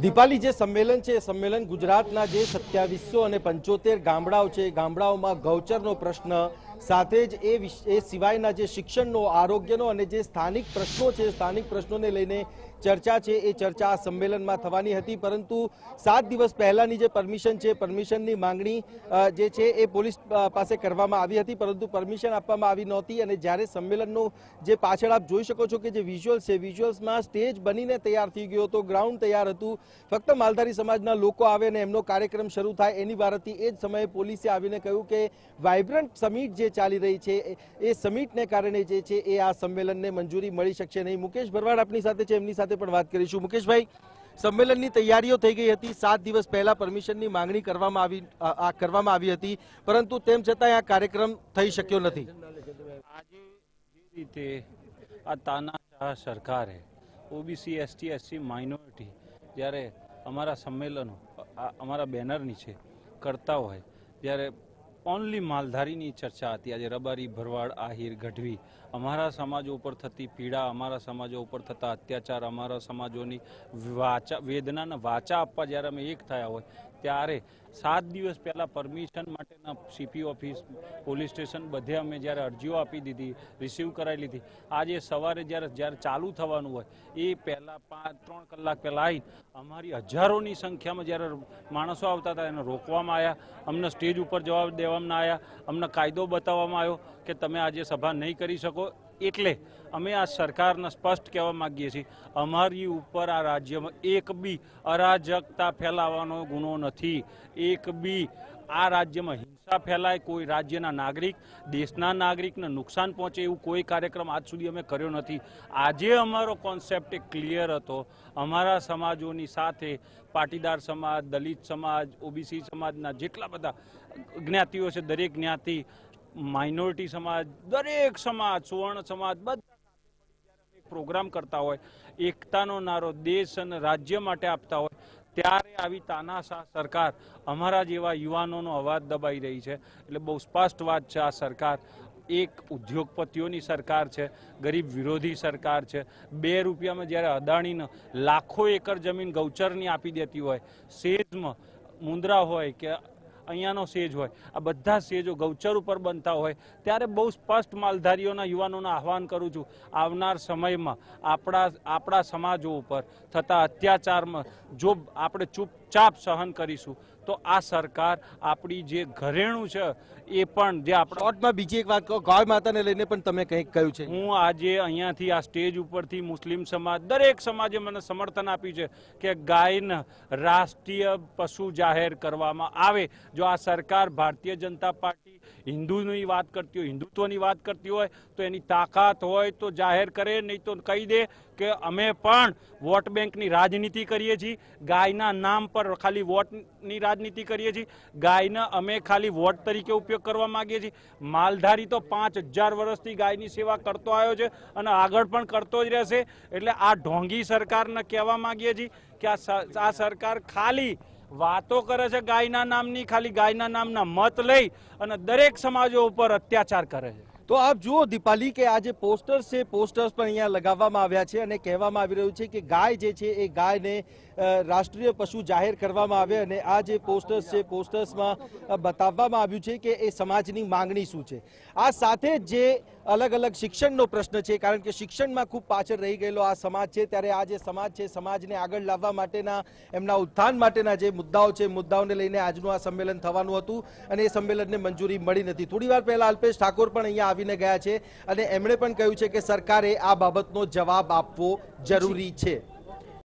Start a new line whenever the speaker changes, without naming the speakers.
દીપાલી જે સંમેલન છે સંમેલન ગુજરાતના જે 2775 અને 75 ગામડાઓ છે ગામડાઓમાં ગૌચરનો પ્રશ્ન સાથે જ એ સિવાયના જે શિક્ષણનો આરોગ્યનો અને જે સ્થાનિક પ્રશ્નો છે સ્થાનિક પ્રશ્નોને લઈને ચર્ચા છે એ ચર્ચા આ સંમેલનમાં થવાની હતી પરંતુ 7 દિવસ પહેલાની જે પરમિશન છે પરમિશનની માંગણી જે છે એ પોલીસ પાસે કરવામાં આવી હતી પરંતુ પરમિશન આપવામાં આવી નહોતી અને જ્યારે સંમેલનનો જે પાછળ આપ જોઈ શકો છો કે જે વિઝ્યુઅલ્સ છે વિઝ્યુઅલ્સમાં સ્ટેજ બનીને તૈયાર થઈ ગયો હતો ગ્રાઉન્ડ તૈયાર હતું ફક્ત માલધારી સમાજના લોકો આવે અને એમનો કાર્યક્રમ શરૂ થાય એની વાર હતી એ જ સમયે પોલીસે આવીને કહ્યું કે વાઇબ્રન્ટ સમિટ જે ચાલી રહી છે એ સમિટને કારણે જે છે એ આ સંમેલનને મંજૂરી મળી શકશે નહીં। મુકેશ ભરવાડ આપની સાથે છે એમની સાથે પણ વાત કરીશું। મુકેશભાઈ, સંમેલનની તૈયારીઓ થઈ ગઈ હતી 7 દિવસ પહેલા પરમિશનની માંગણી કરવામાં આવી હતી પરંતુ તેમ છતાં આ કાર્યક્રમ થઈ શક્યો નથી।
આજે જે રીતે આ તાનાશાહ સરકારે ઓબીસી એસટી એસસી માઇનોરિટી જ્યારે અમારા સંમેલનો અમારા બેનર નીચે કરતા હોય ત્યારે ઓનલી માલધારીની ચર્ચા હતી। આજે રબારી, ભરવાડ, આહિર, ગઢવી અમારા સમાજો ઉપર થતી પીડા, અમારા સમાજો ઉપર થતા અત્યાચાર, અમારા સમાજોની વેદનાના વાચા આપવા જ્યારે અમે એક થયા હોય ત્યારે 7 દિવસ પહેલાં પરમિશન માટેના સીપી ઓફિસ, પોલીસ સ્ટેશન બધે અમે જ્યારે અરજીઓ આપી દીધી, રિસીવ કરાવી લીધી। આજે સવારે જ્યારે ચાલુ થવાનું હોય એ પહેલાં 3 કલાક પહેલાં આવી અમારી હજારોની સંખ્યામાં જ્યારે માણસો આવતા હતા એને રોકવામાં આવ્યા, અમને સ્ટેજ ઉપર જવાબ દેવામાં આવ્યા, અમને કાયદો બતાવવામાં આવ્યો કે તમે આજે સભા નહીં કરી શકો। એટલે અમે આ સરકારને સ્પષ્ટ કહેવા માગીએ છીએ અમારી ઉપર આ રાજ્યમાં એક બી અરાજકતા ફેલાવવાનો ગુનો નથી, એક બી આ રાજ્યમાં હિંસા ફેલાય, કોઈ રાજ્યના નાગરિક દેશના નાગરિકને નુકસાન પહોંચે એવું કોઈ કાર્યક્રમ આજ સુધી અમે કર્યો નથી। આજે અમારો કોન્સેપ્ટ એક ક્લિયર હતો, અમારા સમાજોની સાથે પાટીદાર સમાજ, દલિત સમાજ, ઓબીસી સમાજના જેટલા બધા જ્ઞાતિઓ છે દરેક જ્ઞાતિ, માઇનોરિટી સમાજ, દરેક સમાજ, સુવર્ણ સમાજ બધા પ્રોગ્રામ કરતા હોય, એકતાનો નારો દેશ અને રાજ્ય માટે આપતા હોય ત્યારે આવી તાનાશાહ સરકાર અમારા જેવા યુવાનોનો અવાજ દબાઈ રહી છે। એટલે બહુ સ્પષ્ટ વાત છે આ સરકાર એક ઉદ્યોગપતિઓની સરકાર છે, ગરીબ વિરોધી સરકાર છે। 2 રૂપિયામાં જ્યારે અદાણીને લાખો એકર જમીન ગૌચરની આપી દેતી હોય, સેજમાં મુંદ્રા હોય કે અહીંયાનો સેજ હોય, આ બધા સેજો ગૌચર ઉપર બનતા હોય ત્યારે બહુ સ્પષ્ટ માલધારીઓના યુવાનોને આહવાન કરું છું આવનાર સમયમાં આપણા સમાજો ઉપર થતા અત્યાચારમાં જો આપણે ચૂપચાપ સહન કરીશું તો આ સરકાર આપણી જે ઘરેણું છે એ પણ જે આપણે
શોર્ટમાં બીજી એક વાત કહો, ગાય માતાને લઈને પણ તમે કંઈક કહ્યું છે।
હું આજે અહીંયાથી આ સ્ટેજ ઉપરથી મુસ્લિમ સમાજ દરેક સમાજે મને સમર્થન આપ્યું છે કે ગાયને રાષ્ટ્રીય પશુ જાહેર કરવામાં આવે। જો આ સરકાર ભારતીય જનતા પાર્ટી હિન્દુની વાત કરતી હોય, હિન્દુત્વની વાત કરતી હોય તો એની તાકાત હોય તો જાહેર કરે, નહીં તો કહી દે કે અમે પણ વોટ બેંકની રાજનીતિ કરીએ છીએ, ગાયના નામ પર ખાલી વોટની રાજનીતિ કરીએ છીએ, ગાયના અમે ખાલી વોટ તરીકે ઉપયોગ કરવા માંગીએ છીએ। માલધારી તો 5000 વર્ષથી ગાયની સેવા કરતો આવ્યો છે અને આગળ પણ કરતો જ રહેશે। એટલે આ ઢોંગી સરકારને કહેવા માંગીએ છીએ કે આ સરકાર ખાલી વાતો કરે છે ગાયના નામની, ખાલી ગાયના નામના મત લઈ અને દરેક સમાજો ઉપર અત્યાચાર કરે છે।
તો આપ જુઓ દીપાલી કે આ જે પોસ્ટર્સ છે પોસ્ટર્સ પણ અહીંયા લગાવવામાં આવ્યા છે અને કહેવામાં આવી રહ્યું છે કે ગાય જે છે એ ગાયને રાષ્ટ્રીય પશુ જાહેર કરવામાં આવે અને આ જે પોસ્ટર્સ છે પોસ્ટર્સમાં બતાવવામાં આવ્યું છે કે એ સમાજની માંગણી શું છે। આ સાથે જ જે અલગ અલગ શિક્ષણનો પ્રશ્ન છે કારણ કે શિક્ષણમાં ખૂબ પાછળ રહી ગયેલો આ સમાજ છે ત્યારે આ જે સમાજ છે સમાજને આગળ લાવવા માટેના એમના ઉત્થાન માટેના જે મુદ્દાઓ છે મુદ્દાઓને લઈને આજનું આ સંમેલન થવાનું હતું અને એ સંમેલનને મંજૂરી મળી નથી। થોડી વાર પહેલા અલ્પેશ ઠાકોર પણ અહીંયા આવીને ગયા છે અને એમણે પણ કહ્યું છે કે સરકારે આ બાબતનો જવાબ આપવો જરૂરી છે।